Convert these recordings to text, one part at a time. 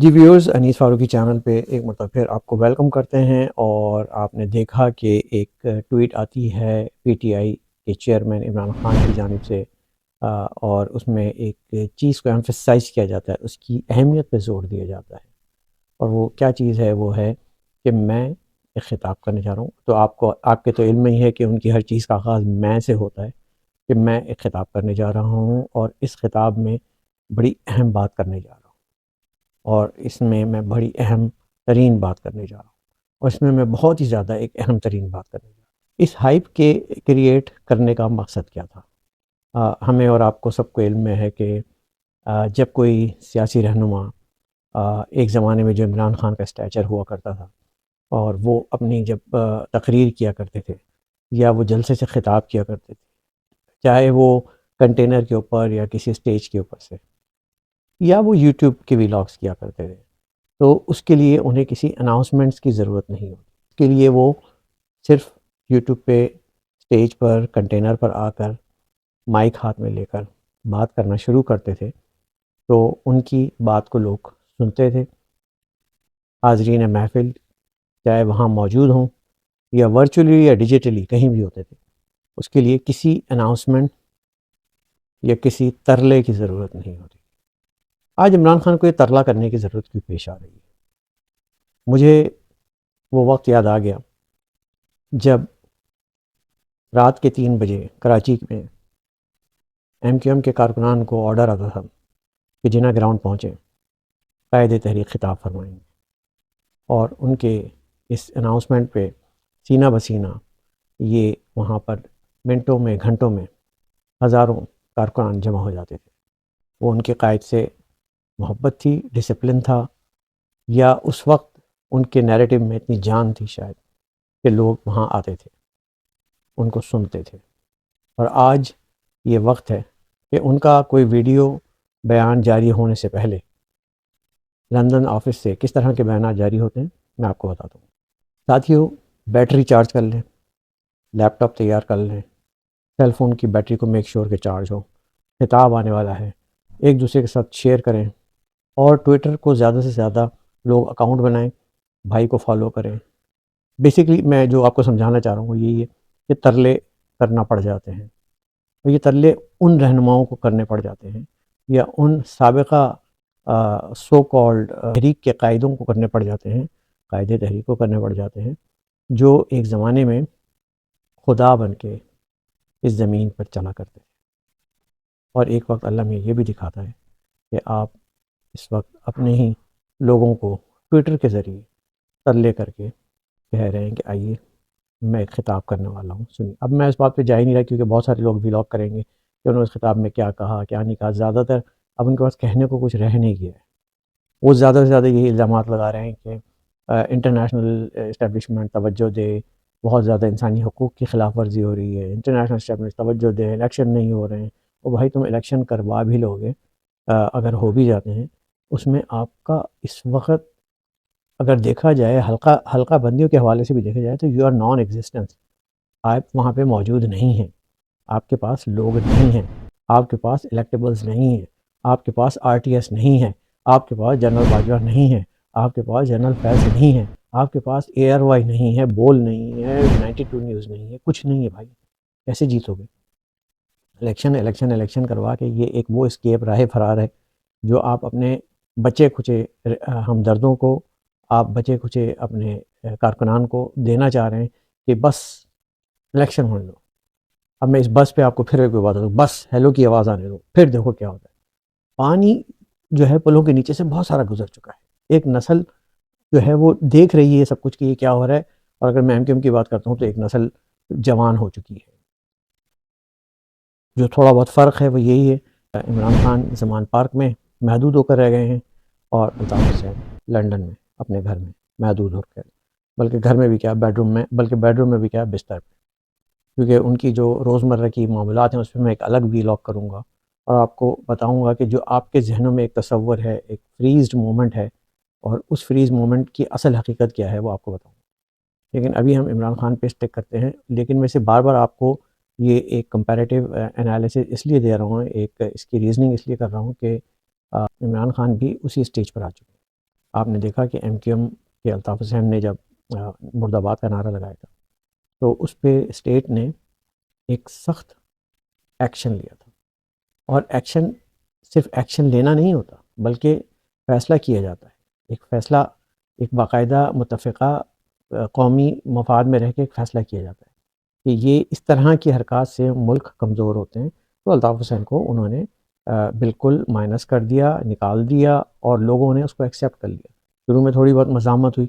جی viewers, انیس Farooqui channel پہ ایک مرتبہ پھر آپ کو ویلکم کرتے ہیں۔ اور آپ نے دیکھا کہ ایک ٹویٹ آتی ہے پی ٹی آئی کے چیئرمین عمران خان کی جانب سے، اور اس میں ایک چیز کو ایمفسائز کیا جاتا ہے، اس کی اہمیت پہ زور دیا جاتا ہے۔ اور وہ کیا چیز ہے؟ وہ ہے کہ میں ایک خطاب کرنے جا رہا ہوں۔ تو آپ کے تو علم میں ہی ہے کہ ان کی ہر چیز کا آغاز میں سے ہوتا ہے، کہ میں ایک خطاب کرنے جا رہا ہوں اور اس خطاب میں بڑی اہم بات کرنے جا رہا ہوں، اور اس میں بڑی اہم ترین بات کرنے جا رہا ہوں، اور اس میں بہت ہی زیادہ ایک اہم ترین بات کرنے جا رہا ہوں۔ اس ہائپ کے کریٹ کرنے کا مقصد کیا تھا؟ ہمیں اور آپ کو سب کو علم میں ہے کہ جب کوئی سیاسی رہنما، ایک زمانے میں جو عمران خان کا اسٹیچر ہوا کرتا تھا، اور وہ اپنی جب تقریر کیا کرتے تھے یا وہ جلسے سے خطاب کیا کرتے تھے، چاہے وہ کنٹینر کے اوپر یا کسی اسٹیج کے اوپر سے، یا وہ یوٹیوب کے ویلاگس کیا کرتے تھے، تو اس کے لیے انہیں کسی اناؤنسمنٹس کی ضرورت نہیں ہوتی۔ اس کے لیے وہ صرف یوٹیوب پہ اسٹیج پر کنٹینر پر آ کر مائک ہاتھ میں لے کر بات کرنا شروع کرتے تھے، تو ان کی بات کو لوگ سنتے تھے۔ حاضرین محفل چاہے وہاں موجود ہوں یا ورچولی یا ڈیجیٹلی کہیں بھی ہوتے تھے، اس کے لیے کسی اناؤنسمنٹ یا کسی ترلے کی ضرورت نہیں ہوتی۔ آج عمران خان کو یہ ترلا کرنے کی ضرورت کیوں پیش آ رہی ہے؟ مجھے وہ وقت یاد آ گیا جب رات کے 3 بجے کراچی میں ایم کیو ایم کے کارکنان کو آرڈر آتا تھا کہ جناح گراؤنڈ پہنچیں، قائد تحریک خطاب فرمائیں گے، اور ان کے اس اناؤنسمنٹ پہ سینہ بسینہ یہ وہاں پر منٹوں میں گھنٹوں میں ہزاروں کارکنان جمع ہو جاتے تھے۔ وہ ان کے قائد سے محبت تھی، ڈسپلن تھا، یا اس وقت ان کے نیریٹو میں اتنی جان تھی شاید کہ لوگ وہاں آتے تھے، ان کو سنتے تھے۔ اور آج یہ وقت ہے کہ ان کا کوئی ویڈیو بیان جاری ہونے سے پہلے لندن آفس سے کس طرح کے بیانات جاری ہوتے ہیں میں آپ کو بتاتا ہوں۔ ساتھیوں، بیٹری چارج کر لیں، لیپ ٹاپ تیار کر لیں، سیل فون کی بیٹری کو میک شور کہ چارج ہو، خطاب آنے والا ہے، ایک دوسرے کے ساتھ شیئر کریں، اور ٹویٹر کو زیادہ سے زیادہ لوگ اکاؤنٹ بنائیں، بھائی کو فالو کریں۔ بیسیکلی میں جو آپ کو سمجھانا چاہ رہا ہوں وہ یہی ہے کہ ترلے کرنا پڑ جاتے ہیں، اور یہ ترلے ان رہنماؤں کو کرنے پڑ جاتے ہیں یا ان سابقہ سو کالڈ تحریک کے قائدوں کو کرنے پڑ جاتے ہیں، قائد تحریک کو کرنے پڑ جاتے ہیں، جو ایک زمانے میں خدا بن کے اس زمین پر چلا کرتے تھے۔ اور ایک وقت اللہ میں یہ بھی دکھاتا ہے کہ آپ اس وقت اپنے ہی لوگوں کو ٹویٹر کے ذریعے ترلے کر کے کہہ رہے ہیں کہ آئیے میں ایک خطاب کرنے والا ہوں، سنیے۔ اب میں اس بات پہ جا ہی نہیں رہا کیونکہ بہت سارے لوگ ویلاگ کریں گے کہ انہوں نے اس خطاب میں کیا کہا کیا نہیں کہا۔ زیادہ تر اب ان کے پاس کہنے کو کچھ رہ نہیں گیا ہے۔ وہ زیادہ سے زیادہ یہی الزامات لگا رہے ہیں کہ انٹرنیشنل اسٹیبلشمنٹ توجہ دے، بہت زیادہ انسانی حقوق کی خلاف ورزی ہو رہی ہے، انٹرنیشنل اسٹیبلشمنٹ توجہ دے، الیکشن نہیں ہو رہے ہیں۔ اور بھائی تم الیکشن کروا بھی لوگے، اگر ہو بھی جاتے ہیں، اس میں آپ کا اس وقت اگر دیکھا جائے حلقہ بندیوں کے حوالے سے بھی دیکھا جائے تو یو آر نان ایگزسٹنس، آپ وہاں پہ موجود نہیں ہیں، آپ کے پاس لوگ نہیں ہیں، آپ کے پاس الیکٹیبلز نہیں ہیں، آپ کے پاس آر ٹی ایس نہیں ہے، آپ کے پاس جنرل باجوہ نہیں ہے، آپ کے پاس جنرل فیض نہیں ہے، آپ کے پاس اے آر وائی نہیں ہے، بول نہیں ہے، 92 نیوز نہیں ہے، کچھ نہیں ہے۔ بھائی کیسے جیتو گے؟ الیکشن کروا کے یہ ایک وہ اسکیپ راہ فرار ہے جو آپ اپنے بچے کھچے ہمدردوں کو، آپ بچے کھچے اپنے کارکنان کو دینا چاہ رہے ہیں کہ بس الیکشن ہونے دو۔ اب میں اس بس پہ آپ کو پھر ایک بات بتا دوں، بس ہیلو کی آواز آنے دو، پھر دیکھو کیا ہوتا ہے۔ پانی جو ہے پلوں کے نیچے سے بہت سارا گزر چکا ہے، ایک نسل جو ہے وہ دیکھ رہی ہے سب کچھ کہ یہ کیا ہو رہا ہے، اور اگر میں ایم کیو ایم کی بات کرتا ہوں تو ایک نسل جوان ہو چکی ہے۔ جو تھوڑا بہت فرق ہے وہ یہی ہے، عمران خان زمان پارک میں محدود ہو کر رہ گئے ہیں، اور الطاف حسین لندن میں اپنے گھر میں محدود ہو کر، بلکہ گھر میں بھی کیا بیڈ روم میں، بلکہ بیڈ روم میں بھی کیا بستر پہ، کیونکہ ان کی جو روزمرہ کی معاملات ہیں اس پہ میں ایک الگ ویلاگ کروں گا، اور آپ کو بتاؤں گا کہ جو آپ کے ذہنوں میں ایک تصور ہے، ایک فریزڈ مومنٹ ہے، اور اس فریز مومنٹ کی اصل حقیقت کیا ہے وہ آپ کو بتاؤں گا۔ لیکن ابھی ہم عمران خان پہ اسٹک کرتے ہیں، لیکن میں سے بار بار آپ کو یہ ایک کمپیریٹیو انالیسس اس لیے دے رہا ہوں، ایک اس کی ریزننگ اس لیے کر رہا ہوں کہ عمران خان بھی اسی اسٹیج پر آ چکے ہیں۔ آپ نے دیکھا کہ ایم کیو ایم کے الطاف حسین نے جب مرد آباد کا نعرہ لگایا تھا تو اس پہ اسٹیٹ نے ایک سخت ایکشن لیا تھا. اور ایکشن صرف ایکشن لینا نہیں ہوتا بلکہ فیصلہ کیا جاتا ہے. ایک فیصلہ ایک باقاعدہ متفقہ قومی مفاد میں رہ کے ایک فیصلہ کیا جاتا ہے کہ یہ اس طرح کی حرکات سے ملک کمزور ہوتے ہیں. تو الطاف حسین کو انہوں نے بالکل مائنس کر دیا، نکال دیا، اور لوگوں نے اس کو ایکسیپٹ کر لیا. شروع میں تھوڑی بہت مزاحمت ہوئی،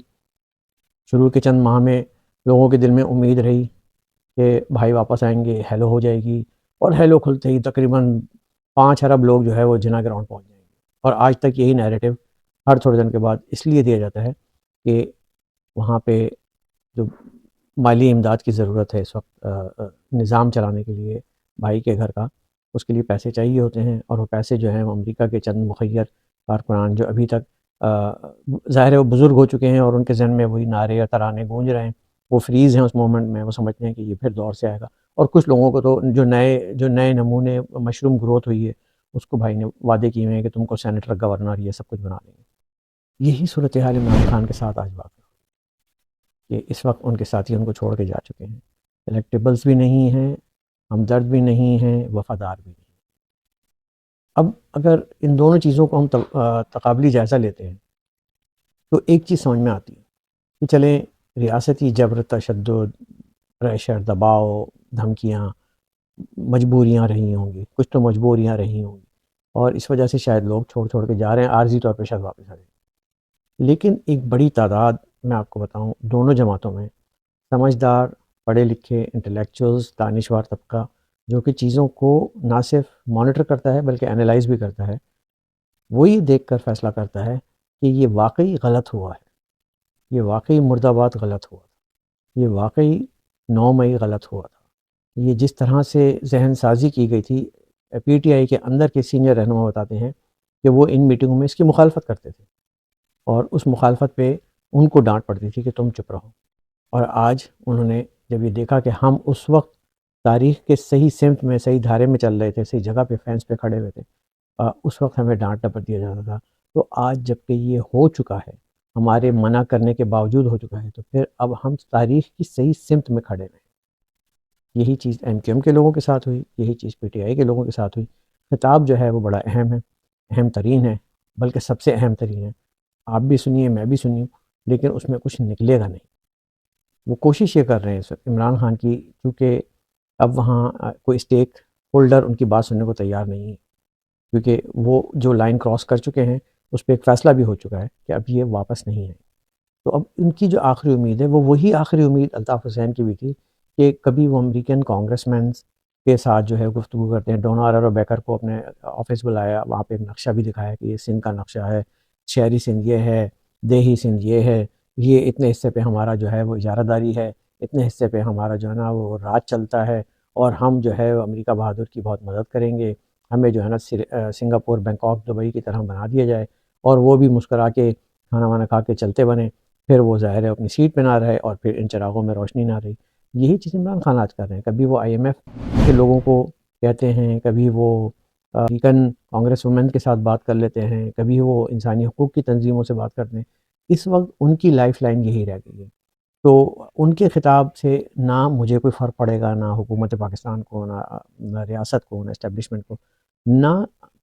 شروع کے چند ماہ میں لوگوں کے دل میں امید رہی کہ بھائی واپس آئیں گے، ہیلو ہو جائے گی، اور ہیلو کھلتے ہی تقریباً 5 ارب لوگ جو ہے وہ جنا گراؤنڈ پہنچ جائیں گے. اور آج تک یہی نیریٹو ہر تھوڑے دن کے بعد اس لیے دیا جاتا ہے کہ وہاں پہ جو مالی امداد کی ضرورت ہے اس وقت نظام چلانے کے لیے بھائی کے گھر کا، اس کے لیے پیسے چاہیے ہوتے ہیں، اور وہ پیسے جو ہیں وہ امریکہ کے چند مخیر کارکنان جو ابھی تک ظاہر ہے وہ بزرگ ہو چکے ہیں اور ان کے ذہن میں وہی نعرے اور ترانے گونج رہے ہیں، وہ فریز ہیں اس مومنٹ میں، وہ سمجھتے ہیں کہ یہ پھر دور سے آئے گا. اور کچھ لوگوں کو تو جو نئے نمونے مشروم گروتھ ہوئی ہے اس کو بھائی نے وعدے کیے ہوئے ہیں کہ تم کو سینیٹر، گورنر، یہ سب کچھ بنا دیں گے. یہی صورتحال عمران خان کے ساتھ آج واقع کہ اس وقت ان کے ساتھی ان کو چھوڑ کے جا چکے ہیں. الیکٹیبلز بھی نہیں ہیں، ہمدرد بھی نہیں ہیں، وفادار بھی نہیں. اب اگر ان دونوں چیزوں کو ہم تقابلی جائزہ لیتے ہیں تو ایک چیز سمجھ میں آتی ہے کہ چلیں ریاستی جبر، تشدد، پریشر، دباؤ، دھمکیاں، مجبوریاں رہی ہوں گی، کچھ تو مجبوریاں رہی ہوں گی، اور اس وجہ سے شاید لوگ چھوڑ چھوڑ کے جا رہے ہیں، عارضی طور پہ شاید واپس آ جائیں. لیکن ایک بڑی تعداد، میں آپ کو بتاؤں، دونوں جماعتوں میں سمجھدار، پڑھے لکھے، انٹلیکچوئلز، دانشور طبقہ جو کہ چیزوں کو نہ صرف مانیٹر کرتا ہے بلکہ انالائز بھی کرتا ہے، وہ یہ دیکھ کر فیصلہ کرتا ہے کہ یہ واقعی غلط ہوا ہے، یہ واقعی مرد آباد غلط ہوا تھا، یہ واقعی 9 مئی غلط ہوا تھا. یہ جس طرح سے ذہن سازی کی گئی تھی، پی ٹی آئی کے اندر کے سینئر رہنما بتاتے ہیں کہ وہ ان میٹنگوں میں اس کی مخالفت کرتے تھے، اور اس مخالفت پہ ان کو ڈانٹ پڑتی تھی کہ تم چپ رہو. اور آج انہوں نے جب یہ دیکھا کہ ہم اس وقت تاریخ کے صحیح سمت میں، صحیح دھارے میں چل رہے تھے، صحیح جگہ پہ، فینس پہ کھڑے ہوئے تھے، اس وقت ہمیں ڈانٹ ڈپٹ دیا جاتا تھا، تو آج جب کہ یہ ہو چکا ہے، ہمارے منع کرنے کے باوجود ہو چکا ہے، تو پھر اب ہم تاریخ کی صحیح سمت میں کھڑے رہیں. یہی چیز ایم کیو ایم کے لوگوں کے ساتھ ہوئی، یہی چیز پی ٹی آئی کے لوگوں کے ساتھ ہوئی. خطاب جو ہے وہ بڑا اہم ہے، اہم ترین ہے، بلکہ سب سے اہم ترین ہے. آپ بھی سنیے، میں بھی سنیوں، لیکن اس میں کچھ نکلے گا نہیں. وہ کوشش یہ کر رہے ہیں اس وقت عمران خان کی، کیونکہ اب وہاں کوئی اسٹیک ہولڈر ان کی بات سننے کو تیار نہیں ہے، کیونکہ وہ جو لائن کراس کر چکے ہیں اس پہ ایک فیصلہ بھی ہو چکا ہے کہ اب یہ واپس نہیں ہے. تو اب ان کی جو آخری امید ہے وہ وہی آخری امید الطاف حسین کی بھی تھی کہ کبھی وہ امریکن کانگریس مینس کے ساتھ جو ہے گفتگو کرتے ہیں. ڈونر اور بیکر کو اپنے آفس بلایا، وہاں پہ ایک نقشہ بھی دکھایا کہ یہ سندھ کا نقشہ ہے، شہری سندھ یہ ہے، دیہی سندھ یہ ہے، یہ اتنے حصے پہ ہمارا جو ہے وہ اجارہ داری ہے، اتنے حصے پہ ہمارا جو ہے نا وہ راج چلتا ہے، اور ہم جو ہے وہ امریکہ بہادر کی بہت مدد کریں گے. ہمیں جو ہے نا سنگاپور، بینکاک، دبئی کی طرح بنا دیا جائے، اور وہ بھی مسکرا کے کھانا وانا کھا کے چلتے بنے. پھر وہ ظاہر ہے اپنی سیٹ پہ نہ رہے، اور پھر ان چراغوں میں روشنی نہ رہی. یہی چیز عمران خان آج کر رہے ہیں. کبھی وہ آئی ایم ایف کے لوگوں کو کہتے ہیں، کبھی وہ امریکن کانگریس وومن کے ساتھ بات کر لیتے ہیں، کبھی وہ انسانی حقوق کی تنظیموں سے بات کرتے ہیں. اس وقت ان کی لائف لائن یہی رہ گئی ہے. تو ان کے خطاب سے نہ مجھے کوئی فرق پڑے گا، نہ حکومت پاکستان کو، نہ ریاست کو، نہ اسٹیبلشمنٹ کو، نہ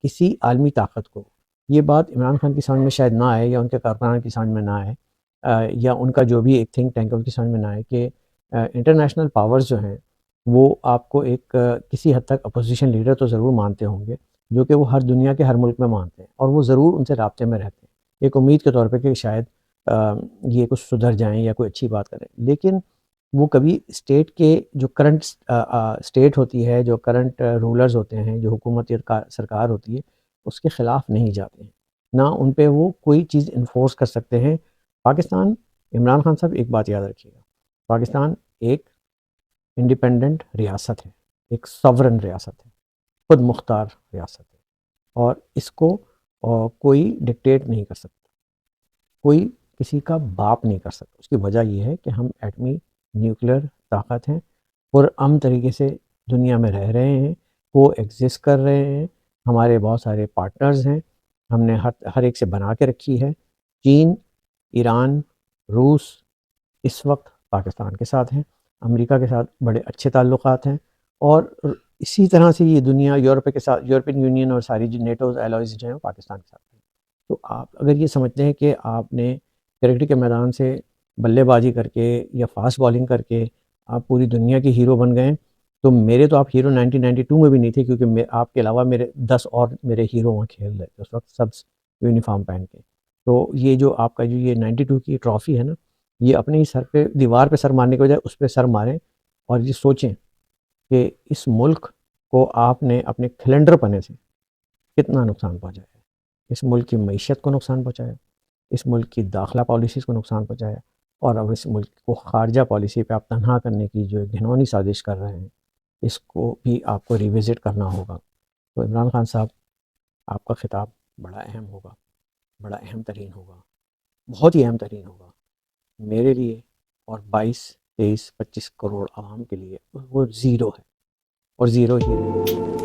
کسی عالمی طاقت کو. یہ بات عمران خان کی سمجھ میں شاید نہ آئے، یا ان کے کارکنان کی سمجھ میں نہ آئے، یا ان کا جو بھی ایک تھنک ٹینک ہے ان کی سمجھ میں نہ آئے کہ انٹرنیشنل پاورز جو ہیں وہ آپ کو ایک کسی حد تک اپوزیشن لیڈر تو ضرور مانتے ہوں گے، جو کہ وہ ہر دنیا کے ہر ملک میں مانتے ہیں، اور وہ ضرور ان سے رابطے میں رہتے ہیں ایک امید کے طور پہ کہ شاید یہ کچھ سدھر جائیں یا کوئی اچھی بات کریں. لیکن وہ کبھی اسٹیٹ کے جو کرنٹ اسٹیٹ ہوتی ہے، جو کرنٹ رولرز ہوتے ہیں، جو حکومت یا سرکار ہوتی ہے، اس کے خلاف نہیں جاتے ہیں، نہ ان پہ وہ کوئی چیز انفورس کر سکتے ہیں. پاکستان، عمران خان صاحب ایک بات یاد رکھیے گا، پاکستان ایک انڈیپینڈنٹ ریاست ہے، ایک ساورن ریاست ہے، خود مختار ریاست ہے، اور اس کو کوئی ڈکٹیٹ نہیں کر سکتا، کوئی کسی کا باپ نہیں کر سکتا. اس کی وجہ یہ ہے کہ ہم ایٹمی نیوکلیر طاقت ہیں، پرامن طریقے سے دنیا میں رہ رہے ہیں، وہ ایگزسٹ کر رہے ہیں، ہمارے بہت سارے پارٹنرز ہیں، ہم نے ہر ایک سے بنا کے رکھی ہے. چین، ایران، روس اس وقت پاکستان کے ساتھ ہیں، امریکہ کے ساتھ بڑے اچھے تعلقات ہیں، اور اسی طرح سے یہ دنیا یورپ کے ساتھ، یورپین یونین اور ساری جو نیٹوز ایلوائز جو ہیں وہ پاکستان کے ساتھ ہیں۔ تو آپ اگر یہ سمجھتے ہیں کہ آپ نے کرکٹ کے میدان سے بلے بازی کر کے یا فاسٹ بالنگ کر کے آپ پوری دنیا کے ہیرو بن گئے، تو میرے تو آپ ہیرو 1992 میں بھی نہیں تھے، کیونکہ آپ کے علاوہ میرے 10 اور میرے ہیرو وہاں کھیل رہے تھے اس وقت، سب یونیفارم پہن کے۔ تو یہ جو آپ کا جو یہ 92 کی ٹرافی ہے نا، یہ اپنے ہی سر پہ، دیوار پہ سر مارنے کے بجائے اس پہ سر ماریں، اور یہ سوچیں کہ اس ملک کو آپ نے اپنے کیلنڈر پنے سے کتنا نقصان پہنچایا ہے، اس ملک کی معیشت کو نقصان پہنچایا، اس ملک کی داخلہ پالیسیز کو نقصان پہنچایا، اور اب اس ملک کو خارجہ پالیسی پہ آپ تنہا کرنے کی جو گھنونی سازش کر رہے ہیں، اس کو بھی آپ کو ریوزٹ کرنا ہوگا۔ تو عمران خان صاحب، آپ کا خطاب بڑا اہم ہوگا، بڑا اہم ترین ہوگا، بہت ہی اہم ترین ہوگا میرے لیے، اور 22 23 25 کروڑ عوام کے لیے وہ زیرو ہے، اور زیرو ہی رہے گا۔